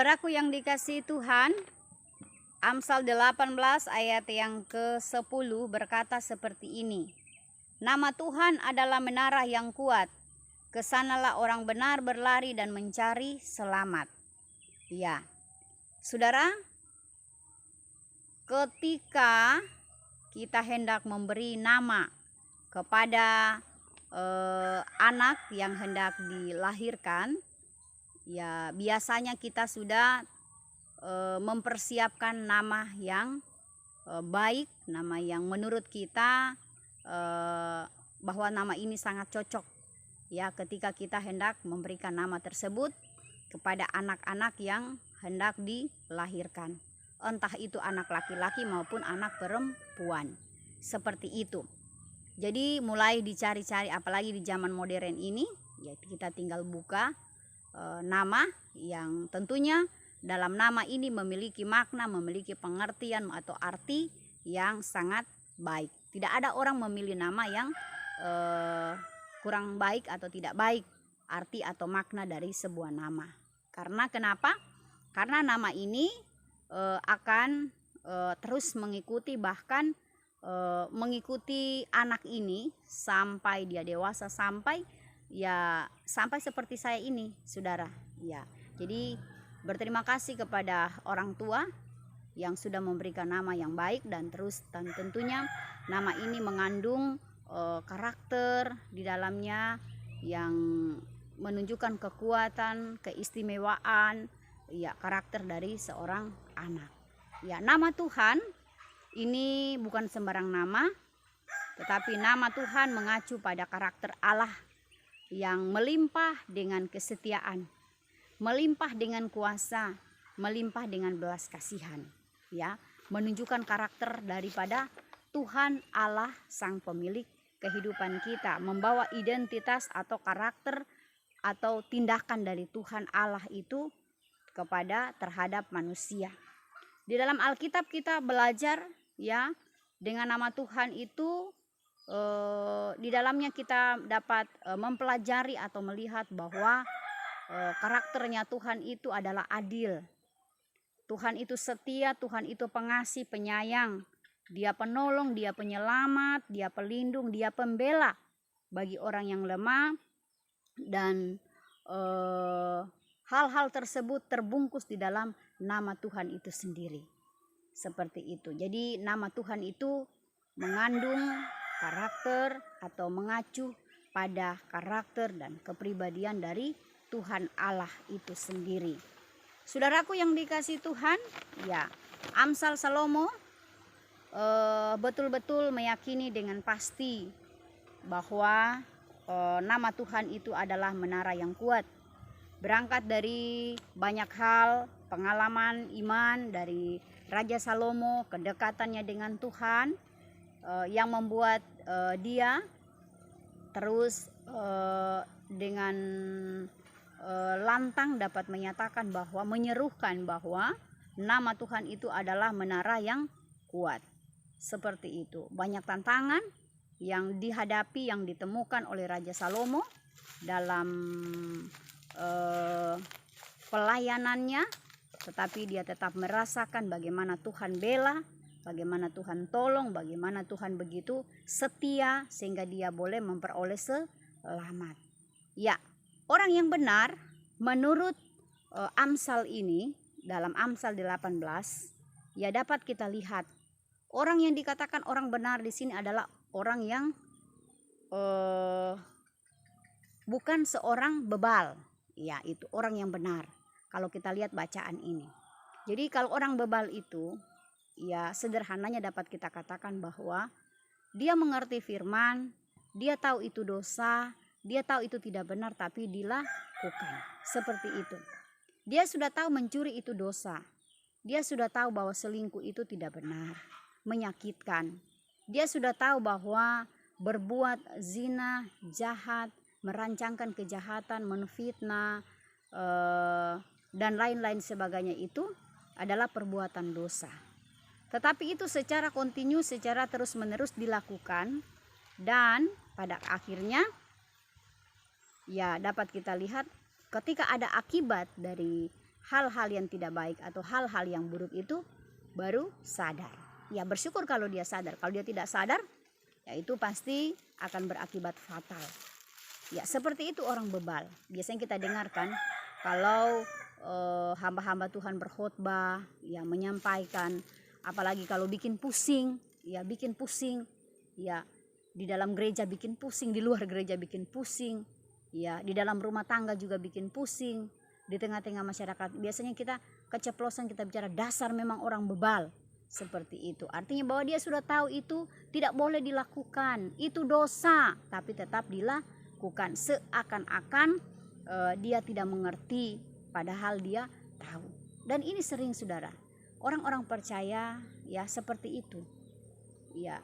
Saudaraku yang dikasihi Tuhan, Amsal 18 ayat yang ke-10 berkata seperti ini. Nama Tuhan adalah menara yang kuat, kesanalah orang benar berlari dan mencari selamat. Ya, saudara, ketika kita hendak memberi nama kepada anak yang hendak dilahirkan, ya biasanya kita sudah mempersiapkan nama yang baik, nama yang menurut kita bahwa nama ini sangat cocok ya ketika kita hendak memberikan nama tersebut kepada anak-anak yang hendak dilahirkan, entah itu anak laki-laki maupun anak perempuan, seperti itu. Jadi mulai dicari-cari, apalagi di zaman modern ini, ya kita tinggal buka nama yang tentunya dalam nama ini memiliki makna, memiliki pengertian atau arti yang sangat baik. Tidak ada orang memilih nama yang kurang baik atau tidak baik, arti atau makna dari sebuah nama. Karena kenapa? Karena nama ini akan terus mengikuti, bahkan mengikuti anak ini sampai dia dewasa, sampai seperti saya ini, saudara. Ya, jadi berterima kasih kepada orang tua yang sudah memberikan nama yang baik, dan tentunya nama ini mengandung karakter di dalamnya yang menunjukkan kekuatan, keistimewaan, ya karakter dari seorang anak. Ya, nama Tuhan ini bukan sembarang nama, tetapi nama Tuhan mengacu pada karakter Allah yang melimpah dengan kesetiaan, melimpah dengan kuasa, melimpah dengan belas kasihan, ya, menunjukkan karakter daripada Tuhan Allah sang pemilik kehidupan kita, membawa identitas atau karakter atau tindakan dari Tuhan Allah itu kepada terhadap manusia. Di dalam Alkitab kita belajar ya dengan nama Tuhan itu, di dalamnya kita dapat mempelajari atau melihat bahwa karakternya Tuhan itu adalah adil. Tuhan itu setia, Tuhan itu pengasih, penyayang. Dia penolong, dia penyelamat, dia pelindung, dia pembela bagi orang yang lemah. Dan hal-hal tersebut terbungkus di dalam nama Tuhan itu sendiri. Seperti itu. Jadi nama Tuhan itu mengandung karakter atau mengacu pada karakter dan kepribadian dari Tuhan Allah itu sendiri. Saudaraku yang dikasihi Tuhan, ya, Amsal Salomo betul-betul meyakini dengan pasti bahwa nama Tuhan itu adalah menara yang kuat. Berangkat dari banyak hal, pengalaman iman dari Raja Salomo, kedekatannya dengan Tuhan yang membuat dia terus dengan lantang dapat menyatakan bahwa, menyerukan bahwa nama Tuhan itu adalah menara yang kuat. Seperti itu. Banyak tantangan yang dihadapi, yang ditemukan oleh Raja Salomo dalam pelayanannya, tetapi dia tetap merasakan bagaimana Tuhan bela, bagaimana Tuhan tolong, bagaimana Tuhan begitu setia sehingga dia boleh memperoleh selamat. Ya, orang yang benar menurut Amsal ini, dalam Amsal 18, ya dapat kita lihat orang yang dikatakan orang benar di sini adalah orang yang bukan seorang bebal. Ya, itu orang yang benar. Kalau kita lihat bacaan ini. Jadi kalau orang bebal itu, ya sederhananya dapat kita katakan bahwa dia mengerti firman, dia tahu itu dosa, dia tahu itu tidak benar tapi dilakukan. Seperti itu. Dia sudah tahu mencuri itu dosa. Dia sudah tahu bahwa selingkuh itu tidak benar, menyakitkan. Dia sudah tahu bahwa berbuat zina, jahat, merancangkan kejahatan, menfitnah, dan lain-lain sebagainya itu adalah perbuatan dosa. Tetapi itu secara kontinu, secara terus-menerus dilakukan, dan pada akhirnya ya dapat kita lihat ketika ada akibat dari hal-hal yang tidak baik atau hal-hal yang buruk itu baru sadar. Ya, bersyukur kalau dia sadar. Kalau dia tidak sadar, ya itu pasti akan berakibat fatal. Ya, seperti itu orang bebal. Biasanya kita dengarkan kalau hamba-hamba Tuhan berkhotbah, ya menyampaikan, apalagi kalau bikin pusing, ya bikin pusing, ya di dalam gereja bikin pusing, di luar gereja bikin pusing, ya di dalam rumah tangga juga bikin pusing, di tengah-tengah masyarakat. Biasanya kita keceplosan, kita bicara dasar memang orang bebal. Seperti itu. Artinya bahwa dia sudah tahu itu tidak boleh dilakukan, itu dosa, tapi tetap dilakukan seakan-akan dia tidak mengerti, padahal dia tahu. Dan ini sering, saudara, orang-orang percaya ya seperti itu, ya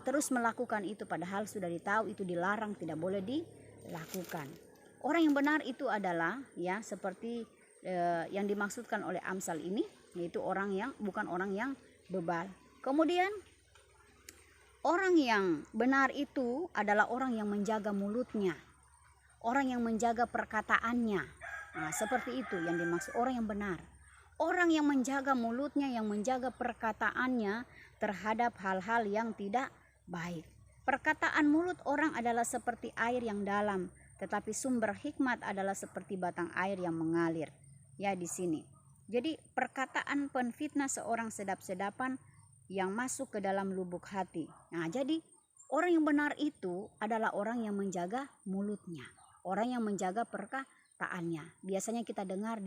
terus melakukan itu padahal sudah ditahu itu dilarang, tidak boleh dilakukan. Orang yang benar itu adalah ya seperti yang dimaksudkan oleh Amsal ini, yaitu orang yang bukan orang yang bebal. Kemudian orang yang benar itu adalah orang yang menjaga mulutnya, orang yang menjaga perkataannya. Nah, seperti itu yang dimaksud orang yang benar. Orang yang menjaga mulutnya, yang menjaga perkataannya terhadap hal-hal yang tidak baik. Perkataan mulut orang adalah seperti air yang dalam, tetapi sumber hikmat adalah seperti batang air yang mengalir. Ya, di sini. Jadi perkataan penfitnah seorang sedap-sedapan yang masuk ke dalam lubuk hati. Nah, jadi orang yang benar itu adalah orang yang menjaga mulutnya, orang yang menjaga perkataannya. Biasanya kita dengar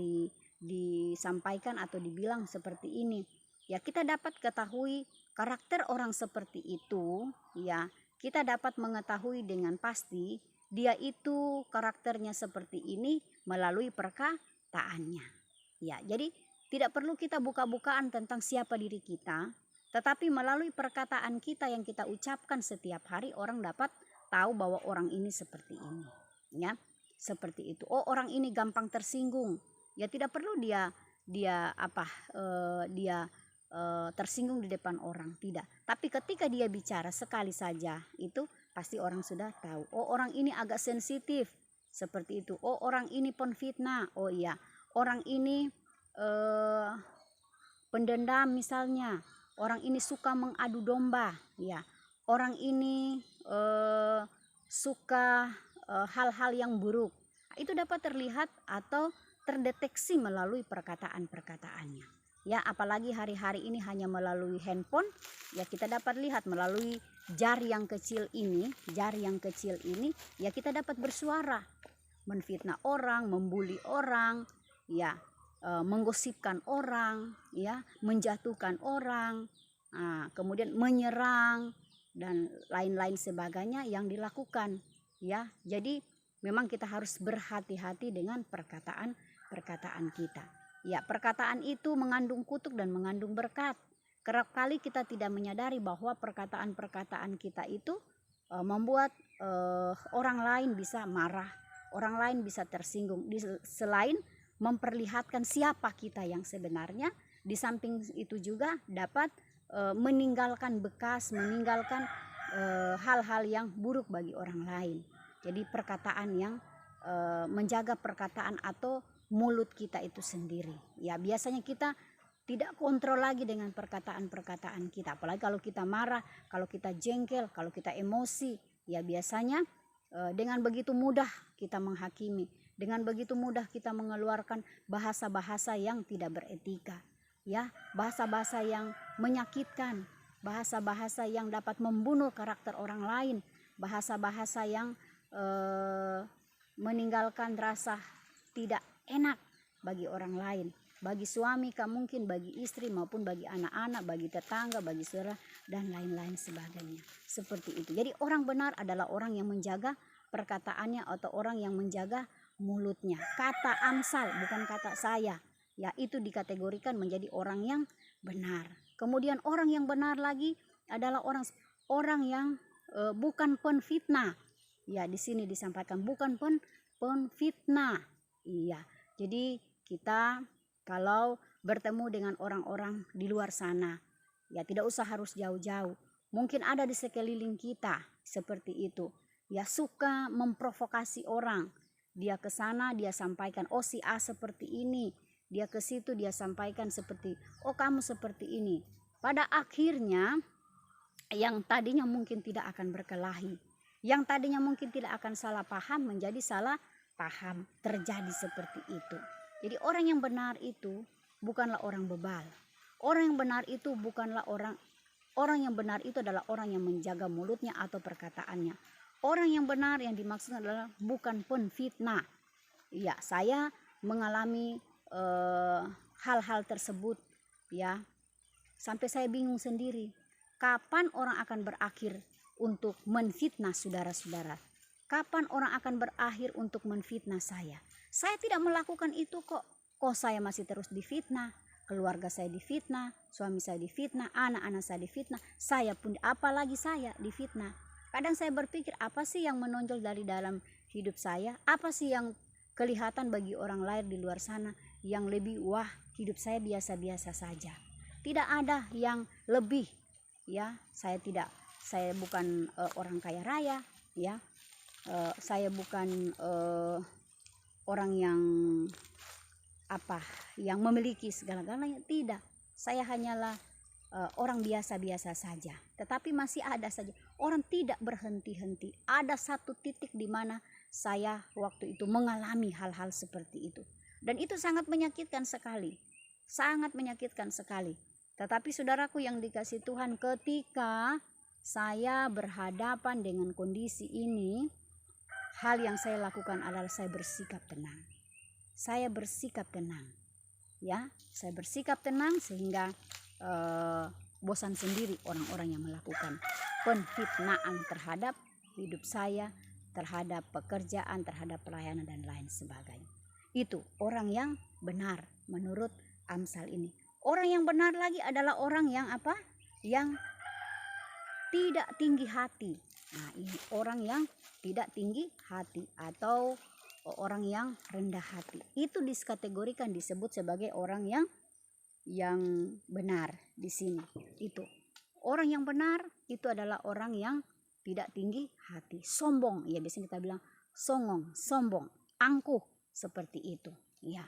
disampaikan atau dibilang seperti ini. Ya, kita dapat ketahui karakter orang seperti itu, ya. Kita dapat mengetahui dengan pasti dia itu karakternya seperti ini melalui perkataannya. Ya, jadi tidak perlu kita buka-bukaan tentang siapa diri kita, tetapi melalui perkataan kita yang kita ucapkan setiap hari orang dapat tahu bahwa orang ini seperti ini. Ya, seperti itu. Oh, orang ini gampang tersinggung. Ya, tidak perlu dia tersinggung di depan orang, tidak. Tapi ketika dia bicara sekali saja itu pasti orang sudah tahu. Oh, orang ini agak sensitif. Seperti itu. Oh, orang ini penfitnah. Oh iya, orang ini pendendam misalnya. Orang ini suka mengadu domba, ya. Orang ini suka hal-hal yang buruk. Itu dapat terlihat atau terdeteksi melalui perkataan-perkataannya. Ya, apalagi hari-hari ini hanya melalui handphone, ya kita dapat lihat melalui jari yang kecil ini, ya kita dapat bersuara, menfitnah orang, membuli orang, ya, menggosipkan orang, ya, menjatuhkan orang, kemudian menyerang dan lain-lain sebagainya yang dilakukan, ya. Jadi memang kita harus berhati-hati dengan perkataan kita. Ya, perkataan itu mengandung kutuk dan mengandung berkat. Kerap kali kita tidak menyadari bahwa perkataan-perkataan kita itu membuat orang lain bisa marah, orang lain bisa tersinggung. Selain memperlihatkan siapa kita yang sebenarnya, di samping itu juga dapat meninggalkan bekas, meninggalkan hal-hal yang buruk bagi orang lain. Jadi perkataan yang menjaga perkataan atau mulut kita itu sendiri. Ya, biasanya kita tidak kontrol lagi dengan perkataan-perkataan kita. Apalagi kalau kita marah, kalau kita jengkel, kalau kita emosi, ya biasanya dengan begitu mudah kita menghakimi, dengan begitu mudah kita mengeluarkan bahasa-bahasa yang tidak beretika, ya, bahasa-bahasa yang menyakitkan, bahasa-bahasa yang dapat membunuh karakter orang lain, bahasa-bahasa yang meninggalkan rasa tidak enak bagi orang lain, bagi suami, mungkin bagi istri maupun bagi anak-anak, bagi tetangga, bagi saudara dan lain-lain sebagainya. Seperti itu. Jadi orang benar adalah orang yang menjaga perkataannya atau orang yang menjaga mulutnya. Kata Amsal, bukan kata saya. Ya, itu dikategorikan menjadi orang yang benar. Kemudian orang yang benar lagi adalah orang yang bukan penfitnah. Ya, di sini disampaikan bukan penfitnah. Iya. Jadi kita kalau bertemu dengan orang-orang di luar sana, ya tidak usah harus jauh-jauh. Mungkin ada di sekeliling kita seperti itu. Ya, suka memprovokasi orang. Dia ke sana, dia sampaikan, oh si A seperti ini, dia ke situ, dia sampaikan seperti, oh kamu seperti ini. Pada akhirnya yang tadinya mungkin tidak akan berkelahi, yang tadinya mungkin tidak akan salah paham menjadi salah paham, terjadi seperti itu. Jadi orang yang benar itu bukanlah orang bebal. Orang yang benar itu bukanlah orang yang benar itu adalah orang yang menjaga mulutnya atau perkataannya. Orang yang benar yang dimaksud adalah bukan penfitnah. Ya, saya mengalami hal-hal tersebut ya. Sampai saya bingung sendiri. Kapan orang akan berakhir untuk menfitnah saudara-saudara? Kapan orang akan berakhir untuk menfitnah saya? Saya tidak melakukan itu kok. Kok saya masih terus difitnah? Keluarga saya difitnah, suami saya difitnah, anak-anak saya difitnah, saya pun apalagi saya difitnah. Kadang saya berpikir apa sih yang menonjol dari dalam hidup saya? Apa sih yang kelihatan bagi orang lain di luar sana yang lebih wah, hidup saya biasa-biasa saja. Tidak ada yang lebih ya. Saya bukan orang kaya raya ya. Saya bukan orang yang yang memiliki segala-galanya, tidak. Saya hanyalah orang biasa-biasa saja. Tetapi masih ada saja orang tidak berhenti-henti. Ada satu titik di mana saya waktu itu mengalami hal-hal seperti itu. Dan itu sangat menyakitkan sekali. Sangat menyakitkan sekali. Tetapi saudaraku yang dikasihi Tuhan, ketika saya berhadapan dengan kondisi ini, hal yang saya lakukan adalah saya bersikap tenang. Saya bersikap tenang, ya. Saya bersikap tenang sehingga bosan sendiri orang-orang yang melakukan penfitnaan terhadap hidup saya, terhadap pekerjaan, terhadap pelayanan dan lain sebagainya. Itu orang yang benar menurut Amsal ini. Orang yang benar lagi adalah orang yang Yang tidak tinggi hati. Nah, ini orang yang tidak tinggi hati atau orang yang rendah hati. Itu dikategorikan disebut sebagai orang yang benar di sini. Itu. Orang yang benar itu adalah orang yang tidak tinggi hati, sombong. Ya, biasanya kita bilang songong, sombong, angkuh seperti itu, ya.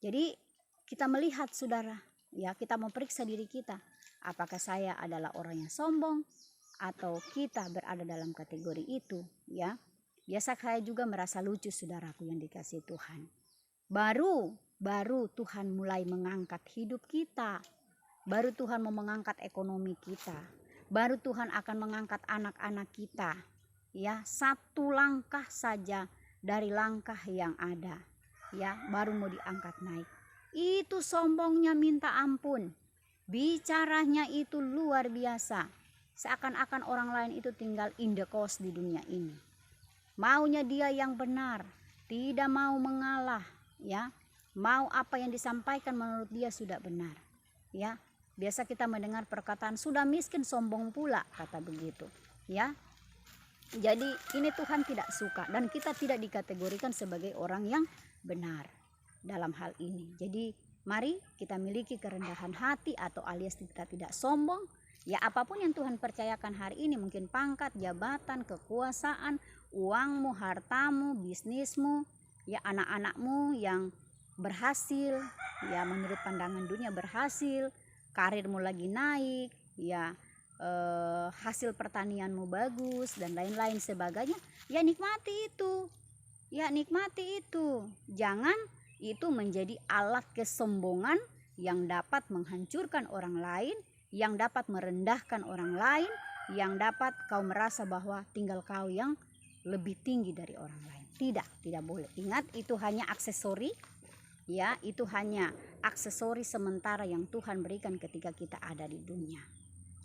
Jadi kita melihat saudara, ya, kita memeriksa diri kita. Apakah saya adalah orang yang sombong atau kita berada dalam kategori itu, ya. Biasa saya juga merasa lucu saudaraku yang dikasihi Tuhan. Baru Tuhan mulai mengangkat hidup kita. Baru Tuhan mau mengangkat ekonomi kita. Baru Tuhan akan mengangkat anak-anak kita. Ya, satu langkah saja dari langkah yang ada. Ya, baru mau diangkat naik. Itu sombongnya minta ampun. Bicaranya itu luar biasa. Seakan-akan orang lain itu tinggal in the coast di dunia ini. Maunya dia yang benar, tidak mau mengalah, ya. Mau apa yang disampaikan menurut dia sudah benar, ya. Biasa kita mendengar perkataan sudah miskin sombong pula, kata begitu, ya. Jadi ini Tuhan tidak suka dan kita tidak dikategorikan sebagai orang yang benar dalam hal ini. Jadi mari kita miliki kerendahan hati atau alias kita tidak sombong. Ya, apapun yang Tuhan percayakan hari ini, mungkin pangkat, jabatan, kekuasaan, uangmu, hartamu, bisnismu, ya, anak-anakmu yang berhasil, ya, menurut pandangan dunia berhasil, karirmu lagi naik, ya, hasil pertanianmu bagus dan lain-lain sebagainya, ya nikmati itu. Ya, nikmati itu. Jangan itu menjadi alat kesombongan yang dapat menghancurkan orang lain, yang dapat merendahkan orang lain, yang dapat kau merasa bahwa tinggal kau yang lebih tinggi dari orang lain. Tidak boleh. Ingat, itu hanya aksesori, ya, itu hanya aksesori sementara yang Tuhan berikan ketika kita ada di dunia.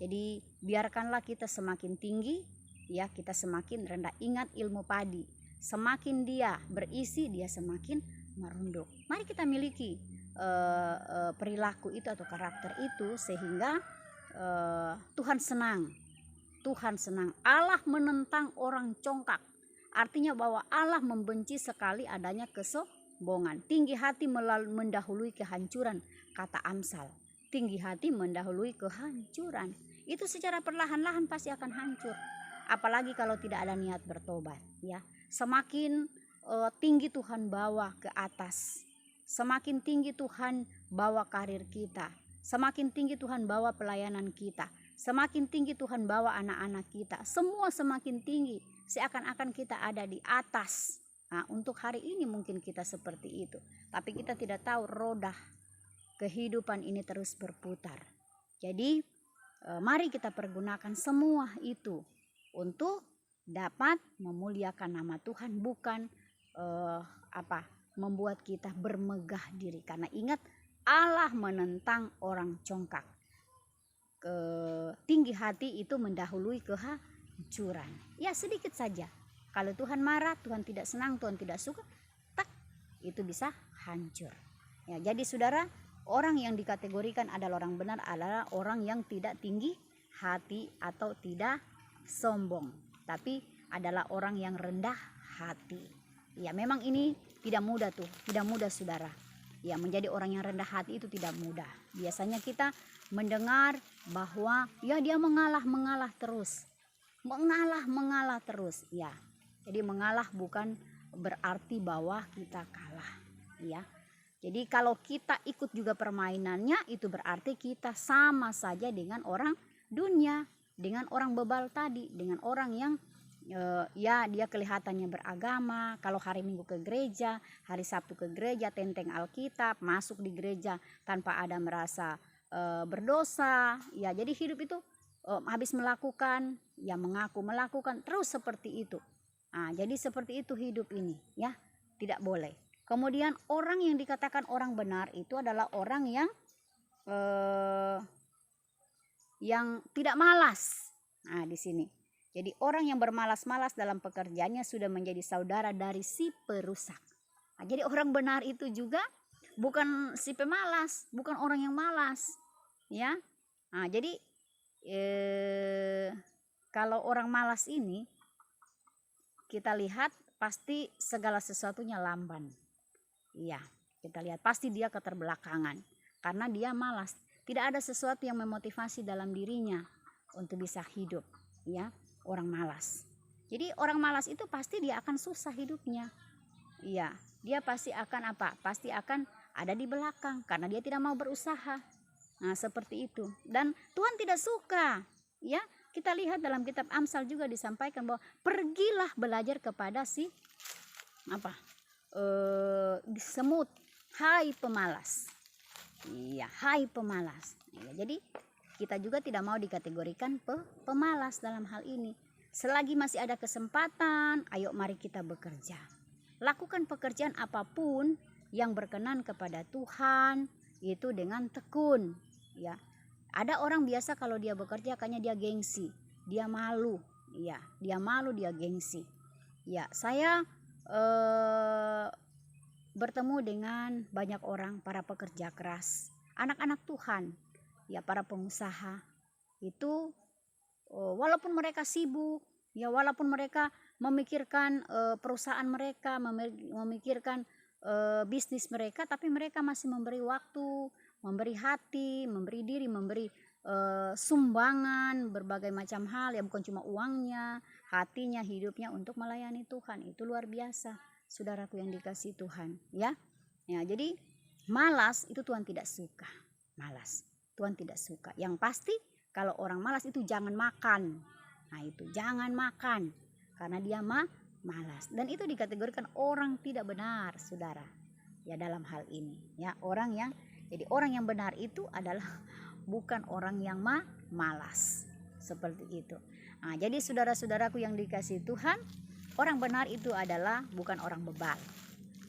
Jadi biarkanlah kita semakin tinggi, ya, kita semakin rendah. Ingat ilmu padi, semakin dia berisi, dia semakin merunduk. Mari kita miliki perilaku itu atau karakter itu sehingga Tuhan senang. Allah menentang orang congkak. Artinya bahwa Allah membenci sekali adanya kesombongan. Tinggi hati mendahului kehancuran, kata Amsal. Tinggi hati mendahului kehancuran. Itu secara perlahan-lahan pasti akan hancur. Apalagi kalau tidak ada niat bertobat, ya. Semakin tinggi Tuhan bawa ke atas, semakin tinggi Tuhan bawa karir kita, semakin tinggi Tuhan bawa pelayanan kita, semakin tinggi Tuhan bawa anak-anak kita, semua semakin tinggi, seakan-akan kita ada di atas. Nah, untuk hari ini mungkin kita seperti itu, tapi kita tidak tahu roda kehidupan ini terus berputar. Jadi mari kita pergunakan semua itu untuk dapat memuliakan nama Tuhan, bukan membuat kita bermegah diri. Karena ingat, Allah menentang orang congkak. Tinggi hati itu mendahului kehancuran. Ya, sedikit saja. Kalau Tuhan marah, Tuhan tidak senang, Tuhan tidak suka, tak, itu bisa hancur. Ya, jadi saudara, orang yang dikategorikan adalah orang benar adalah orang yang tidak tinggi hati atau tidak sombong, tapi adalah orang yang rendah hati. Ya, memang ini tidak mudah tidak mudah saudara. Ya, menjadi orang yang rendah hati itu tidak mudah. Biasanya kita mendengar bahwa ya dia mengalah terus. Mengalah terus. Ya. Jadi mengalah bukan berarti bahwa kita kalah, ya. Jadi kalau kita ikut juga permainannya, itu berarti kita sama saja dengan orang dunia, dengan orang bebal tadi, dengan orang yang ya dia kelihatannya beragama. Kalau hari Minggu ke gereja, hari Sabtu ke gereja, tenteng Alkitab, masuk di gereja tanpa ada merasa berdosa. Ya, jadi hidup itu habis melakukan, ya mengaku melakukan terus seperti itu. Nah, jadi seperti itu hidup ini, ya, tidak boleh. Kemudian orang yang dikatakan orang benar itu adalah orang yang tidak malas. Nah, di sini. Jadi orang yang bermalas-malas dalam pekerjaannya sudah menjadi saudara dari si perusak. Nah, jadi orang benar itu juga bukan si pemalas, bukan orang yang malas, ya. Nah, jadi kalau orang malas ini kita lihat pasti segala sesuatunya lamban. Iya, kita lihat pasti dia keterbelakangan karena dia malas. Tidak ada sesuatu yang memotivasi dalam dirinya untuk bisa hidup, ya, orang malas. Jadi orang malas itu pasti dia akan susah hidupnya. Iya, dia pasti akan apa? Pasti akan ada di belakang karena dia tidak mau berusaha. Nah, seperti itu. Dan Tuhan tidak suka, ya. Kita lihat dalam kitab Amsal juga disampaikan bahwa pergilah belajar kepada si semut, hai pemalas. Iya, hai pemalas. Ya, jadi kita juga tidak mau dikategorikan pemalas dalam hal ini. Selagi masih ada kesempatan, ayo mari kita bekerja. Lakukan pekerjaan apapun yang berkenan kepada Tuhan itu dengan tekun, ya. Ada orang biasa kalau dia bekerja kayaknya dia gengsi, dia malu, ya, dia malu, dia gengsi. Ya, saya bertemu dengan banyak orang, para pekerja keras, anak-anak Tuhan, ya, para pengusaha itu walaupun mereka sibuk, ya, walaupun mereka memikirkan perusahaan mereka, memikirkan bisnis mereka, tapi mereka masih memberi waktu, memberi hati, memberi diri, memberi sumbangan berbagai macam hal, ya, bukan cuma uangnya, hatinya, hidupnya untuk melayani Tuhan. Itu luar biasa, saudaraku yang dikasihi Tuhan, ya. Ya, jadi malas itu Tuhan tidak suka. Malas Tuhan tidak suka. Yang pasti kalau orang malas itu jangan makan. Nah, itu jangan makan karena dia malas, dan itu dikategorikan orang tidak benar, saudara, ya, dalam hal ini, ya. Jadi orang yang benar itu adalah bukan orang yang malas, seperti itu. Nah, jadi saudara-saudaraku yang dikasihi Tuhan, orang benar itu adalah bukan orang bebal,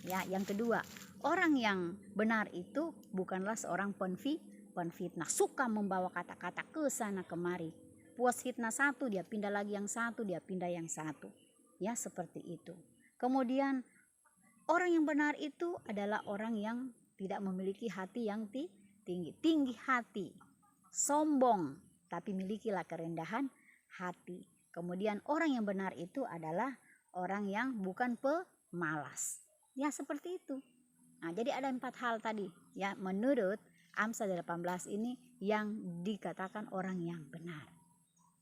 ya. Yang kedua, orang yang benar itu bukanlah seorang penfitnah, suka membawa kata-kata ke sana kemari. Puas fitnah satu, dia pindah lagi yang satu, dia pindah yang satu, ya, seperti itu. Kemudian orang yang benar itu adalah orang yang tidak memiliki hati yang tinggi hati, sombong, tapi milikilah kerendahan hati. Kemudian orang yang benar itu adalah orang yang bukan pemalas, ya, seperti itu. Nah, jadi ada 4 hal tadi, ya, menurut Amsal 18 ini yang dikatakan orang yang benar,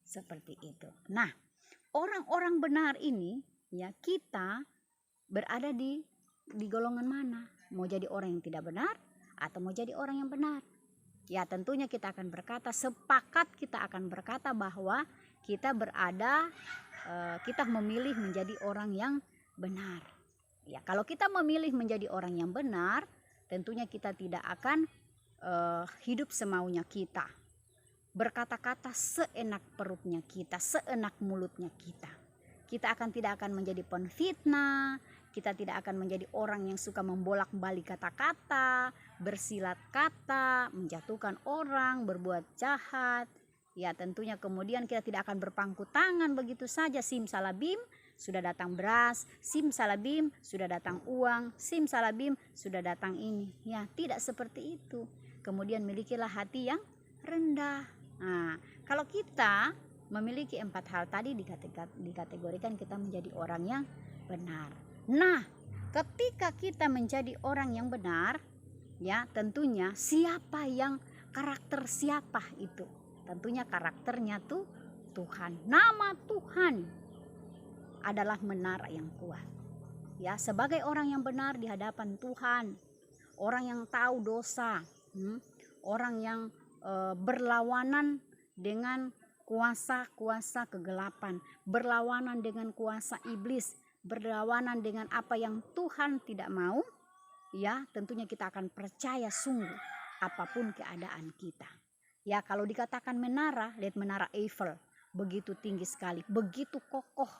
seperti itu. Nah, orang-orang benar ini, ya, kita berada di golongan mana? mau jadi orang yang tidak benar atau mau jadi orang yang benar? Ya tentunya kita akan berkata, sepakat kita akan berkata bahwa kita kita memilih menjadi orang yang benar. Ya kalau kita memilih menjadi orang yang benar, tentunya kita tidak akan hidup semaunya kita, berkata-kata seenak perutnya kita, seenak mulutnya kita. Kita tidak akan menjadi penfitnah, kita tidak akan menjadi orang yang suka membolak-balik kata-kata, bersilat kata, menjatuhkan orang, berbuat jahat. Ya tentunya kemudian kita tidak akan berpangku tangan begitu saja, simsalabim sudah datang beras, simsalabim sudah datang uang, simsalabim sudah datang ini. Ya tidak seperti itu. Kemudian milikilah hati yang rendah. Nah kalau kita memiliki 4 hal tadi dikategorikan kita menjadi orang yang benar. Nah, ketika kita menjadi orang yang benar, ya tentunya karakter siapa itu? Tentunya karakternya tuh Tuhan. Nama Tuhan adalah menara yang kuat. Ya, sebagai orang yang benar di hadapan Tuhan, orang yang tahu dosa, orang yang berlawanan dengan kuasa-kuasa kegelapan, berlawanan dengan kuasa iblis, berlawanan dengan apa yang Tuhan tidak mau, ya tentunya kita akan percaya sungguh apapun keadaan kita. Ya kalau dikatakan menara, lihat menara Eiffel, begitu tinggi sekali, begitu kokoh.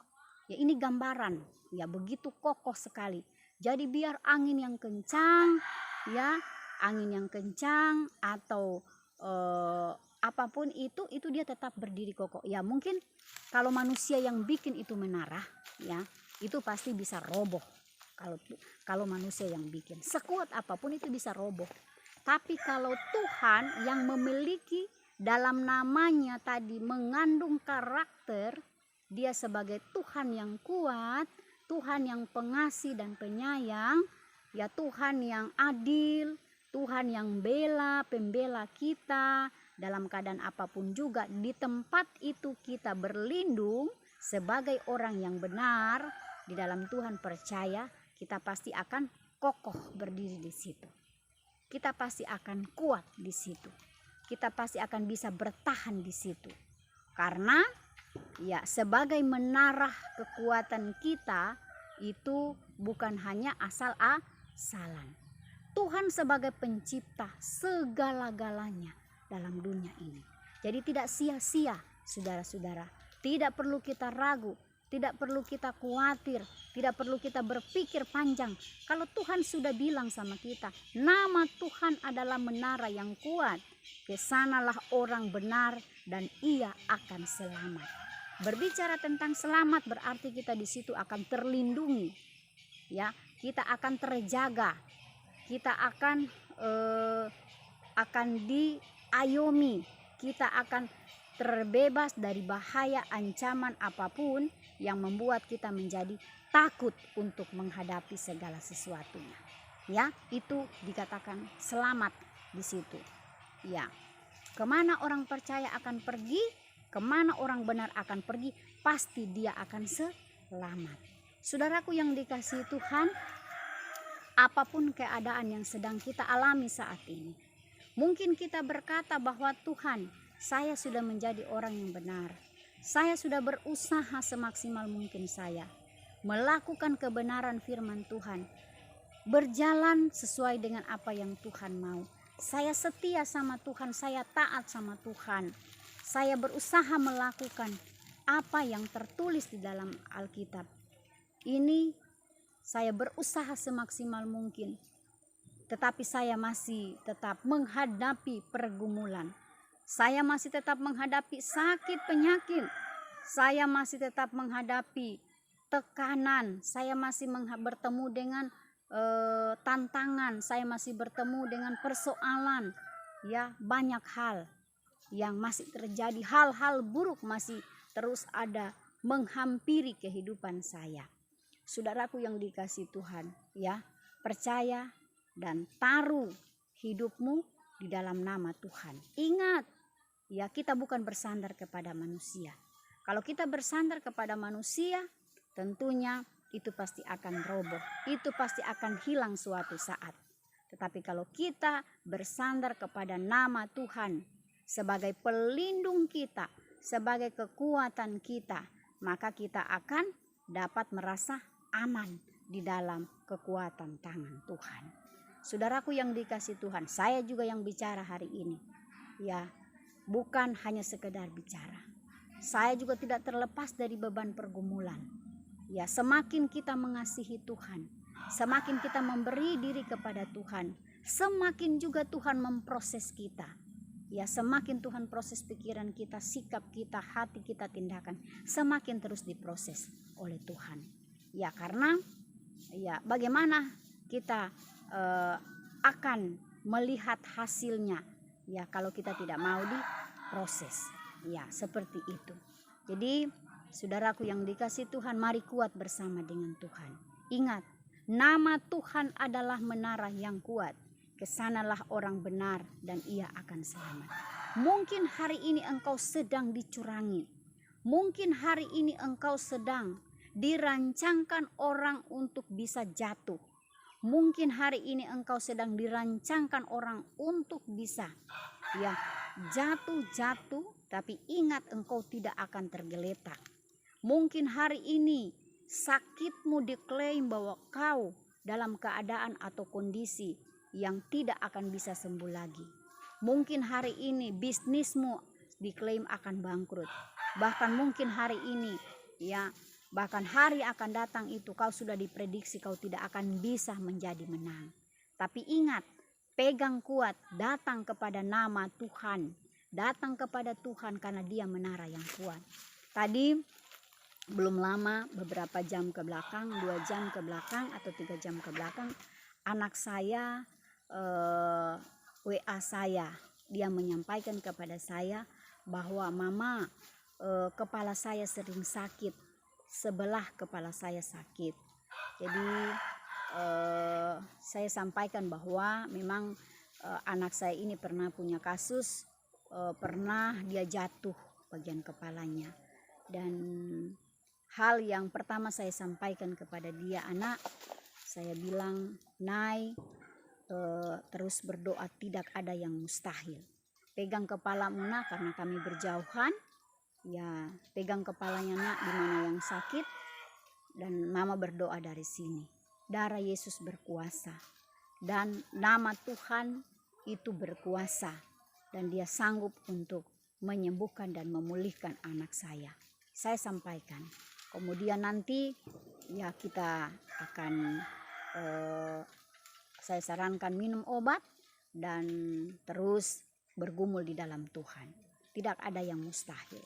Ya ini gambaran, ya begitu kokoh sekali. Jadi biar angin yang kencang, ya angin yang kencang atau apapun itu dia tetap berdiri kokoh. Ya mungkin kalau manusia yang bikin itu menara, ya itu pasti bisa roboh. Kalau manusia yang bikin, sekuat apapun itu bisa roboh. Tapi kalau Tuhan yang memiliki dalam namanya tadi mengandung karakter, dia sebagai Tuhan yang kuat, Tuhan yang pengasih dan penyayang, ya Tuhan yang adil, Tuhan yang pembela kita dalam keadaan apapun juga. Di tempat itu kita berlindung sebagai orang yang benar di dalam Tuhan, percaya kita pasti akan kokoh berdiri di situ. Kita pasti akan kuat di situ. Kita pasti akan bisa bertahan di situ. Karena ya sebagai menara kekuatan kita itu bukan hanya asal-asalan. Tuhan sebagai pencipta segala-galanya dalam dunia ini. Jadi tidak sia-sia saudara-saudara. Tidak perlu kita ragu, tidak perlu kita khawatir, tidak perlu kita berpikir panjang. Kalau Tuhan sudah bilang sama kita, nama Tuhan adalah menara yang kuat. Kesanalah orang benar dan ia akan selamat. Berbicara tentang selamat berarti kita di situ akan terlindungi. Ya, kita akan terjaga. Kita akan diayomi, kita akan terbebas dari bahaya ancaman apapun yang membuat kita menjadi takut untuk menghadapi segala sesuatunya. Ya, itu dikatakan selamat di situ. Ya, kemana orang percaya akan pergi, kemana orang benar akan pergi, pasti dia akan selamat. Saudaraku yang dikasihi Tuhan, apapun keadaan yang sedang kita alami saat ini, mungkin kita berkata bahwa Tuhan, saya sudah menjadi orang yang benar. Saya sudah berusaha semaksimal mungkin saya melakukan kebenaran firman Tuhan, berjalan sesuai dengan apa yang Tuhan mau. Saya setia sama Tuhan, saya taat sama Tuhan. Saya berusaha melakukan apa yang tertulis di dalam Alkitab. Ini saya berusaha semaksimal mungkin, tetapi saya masih tetap menghadapi pergumulan. Saya masih tetap menghadapi sakit penyakit. Saya masih tetap menghadapi tekanan. Saya masih bertemu dengan tantangan. Saya masih bertemu dengan persoalan. Ya, banyak hal yang masih terjadi. Hal-hal buruk masih terus ada menghampiri kehidupan saya. Saudaraku yang dikasihi Tuhan, ya, percaya dan taruh hidupmu di dalam nama Tuhan. Ingat, ya, kita bukan bersandar kepada manusia. Kalau kita bersandar kepada manusia, tentunya itu pasti akan roboh, itu pasti akan hilang suatu saat. Tetapi kalau kita bersandar kepada nama Tuhan sebagai pelindung kita, sebagai kekuatan kita, maka kita akan dapat merasa aman di dalam kekuatan tangan Tuhan. Saudaraku yang dikasihi Tuhan, saya juga yang bicara hari ini. Ya, bukan hanya sekedar bicara. Saya juga tidak terlepas dari beban pergumulan. Ya, semakin kita mengasihi Tuhan, semakin kita memberi diri kepada Tuhan, semakin juga Tuhan memproses kita. Ya, semakin Tuhan proses pikiran kita, sikap kita, hati kita, tindakan, semakin terus diproses oleh Tuhan. Ya, karena ya bagaimana kita akan melihat hasilnya ya kalau kita tidak mau diproses. Ya, seperti itu. Jadi, saudaraku yang dikasihi Tuhan, mari kuat bersama dengan Tuhan. Ingat, nama Tuhan adalah menara yang kuat. Kesanalah orang benar dan ia akan selamat. Mungkin hari ini engkau sedang dicurangi. Mungkin hari ini engkau sedang dirancangkan orang untuk bisa jatuh. Mungkin hari ini engkau sedang dirancangkan orang untuk bisa ya jatuh, tapi ingat engkau tidak akan tergeletak. Mungkin hari ini sakitmu diklaim bahwa kau dalam keadaan atau kondisi yang tidak akan bisa sembuh lagi. Mungkin hari ini bisnismu diklaim akan bangkrut. Bahkan mungkin hari ini ya, bahkan hari akan datang itu kau sudah diprediksi kau tidak akan bisa menjadi menang. Tapi ingat, pegang kuat, datang kepada nama Tuhan. Datang kepada Tuhan karena Dia menara yang kuat. Tadi belum lama, beberapa jam ke belakang, 2 jam ke belakang atau 3 jam ke belakang, anak saya WA saya. Dia menyampaikan kepada saya bahwa mama, kepala saya sering sakit, sebelah kepala saya sakit. Jadi saya sampaikan bahwa memang anak saya ini pernah punya kasus, pernah dia jatuh bagian kepalanya. Dan hal yang pertama saya sampaikan kepada dia, anak, saya bilang, Nay, terus berdoa, tidak ada yang mustahil. Pegang kepalamu nak, karena kami berjauhan. Ya, pegang kepalanya nak di mana yang sakit, dan mama berdoa dari sini. Darah Yesus berkuasa dan nama Tuhan itu berkuasa, dan Dia sanggup untuk menyembuhkan dan memulihkan anak saya. Saya sampaikan. Kemudian nanti ya kita akan saya sarankan minum obat dan terus bergumul di dalam Tuhan. Tidak ada yang mustahil.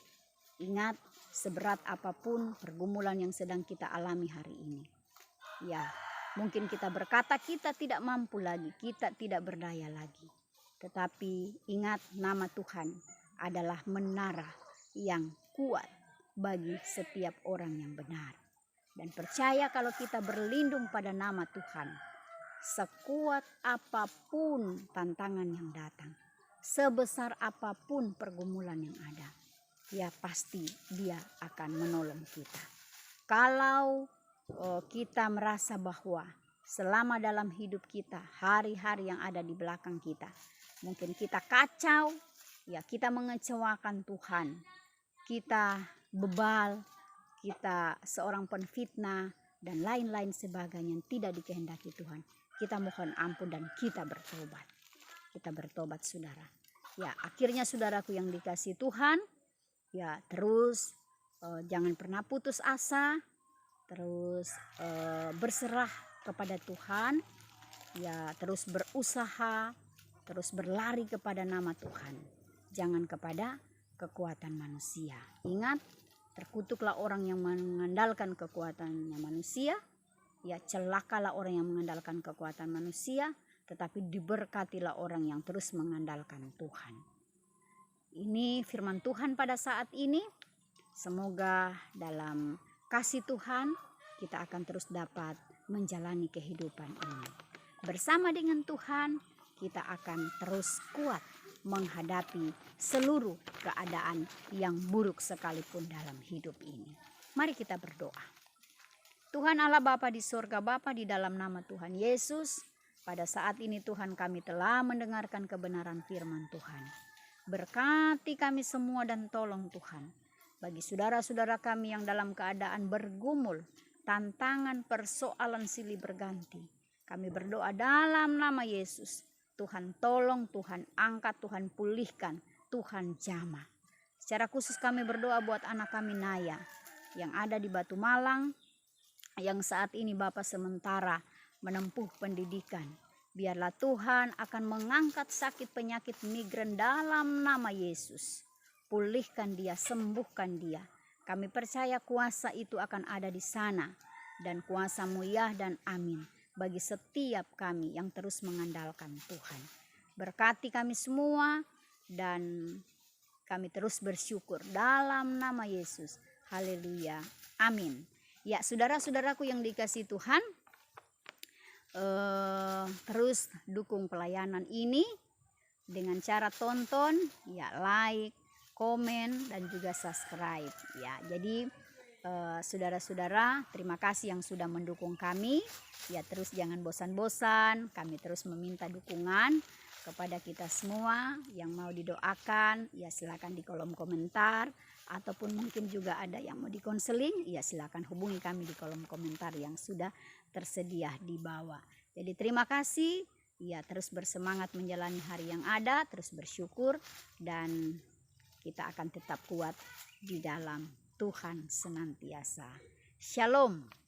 Ingat, seberat apapun pergumulan yang sedang kita alami hari ini. Ya, mungkin kita berkata kita tidak mampu lagi, kita tidak berdaya lagi. Tetapi ingat, nama Tuhan adalah menara yang kuat bagi setiap orang yang benar. Dan percaya kalau kita berlindung pada nama Tuhan, sekuat apapun tantangan yang datang, sebesar apapun pergumulan yang ada, ya pasti Dia akan menolong kita. Kalau kita merasa bahwa selama dalam hidup kita, hari-hari yang ada di belakang kita, mungkin kita kacau, ya kita mengecewakan Tuhan, kita bebal, kita seorang penfitnah dan lain-lain sebagainya yang tidak dikehendaki Tuhan, kita mohon ampun dan kita bertobat. Kita bertobat, saudara. Ya, akhirnya saudaraku yang dikasihi Tuhan, ya terus jangan pernah putus asa, terus berserah kepada Tuhan, ya terus berusaha, terus berlari kepada nama Tuhan, jangan kepada kekuatan manusia. Ingat, terkutuklah orang yang mengandalkan kekuatannya manusia, ya celakalah orang yang mengandalkan kekuatan manusia, tetapi diberkatilah orang yang terus mengandalkan Tuhan. Ini firman Tuhan pada saat ini. Semoga dalam kasih Tuhan kita akan terus dapat menjalani kehidupan ini. Bersama dengan Tuhan kita akan terus kuat menghadapi seluruh keadaan yang buruk sekalipun dalam hidup ini. Mari kita berdoa. Tuhan Allah Bapa di sorga, Bapa di dalam nama Tuhan Yesus, pada saat ini Tuhan kami telah mendengarkan kebenaran firman Tuhan. Berkati kami semua dan tolong Tuhan. Bagi saudara-saudara kami yang dalam keadaan bergumul, tantangan, persoalan silih berganti, kami berdoa dalam nama Yesus. Tuhan tolong, Tuhan angkat, Tuhan pulihkan, Tuhan jamah. Secara khusus kami berdoa buat anak kami Naya yang ada di Batu Malang, yang saat ini Bapak sementara menempuh pendidikan. Biarlah Tuhan akan mengangkat sakit penyakit migran dalam nama Yesus. Pulihkan dia, sembuhkan dia. Kami percaya kuasa itu akan ada di sana. Dan kuasa-Mu ya dan amin. Bagi setiap kami yang terus mengandalkan Tuhan. Berkati kami semua dan kami terus bersyukur dalam nama Yesus. Haleluya. Amin. Ya, saudara-saudaraku yang dikasihi Tuhan, terus dukung pelayanan ini dengan cara tonton, ya, like, komen dan juga subscribe. Ya, jadi saudara-saudara, terima kasih yang sudah mendukung kami. Ya, terus jangan bosan-bosan, kami terus meminta dukungan kepada kita semua. Yang mau didoakan, ya silakan di kolom komentar, ataupun mungkin juga ada yang mau dikonseling, ya silakan hubungi kami di kolom komentar yang sudah tersedia di bawah. Jadi terima kasih, ya terus bersemangat menjalani hari yang ada, terus bersyukur, dan kita akan tetap kuat di dalam Tuhan senantiasa. Shalom.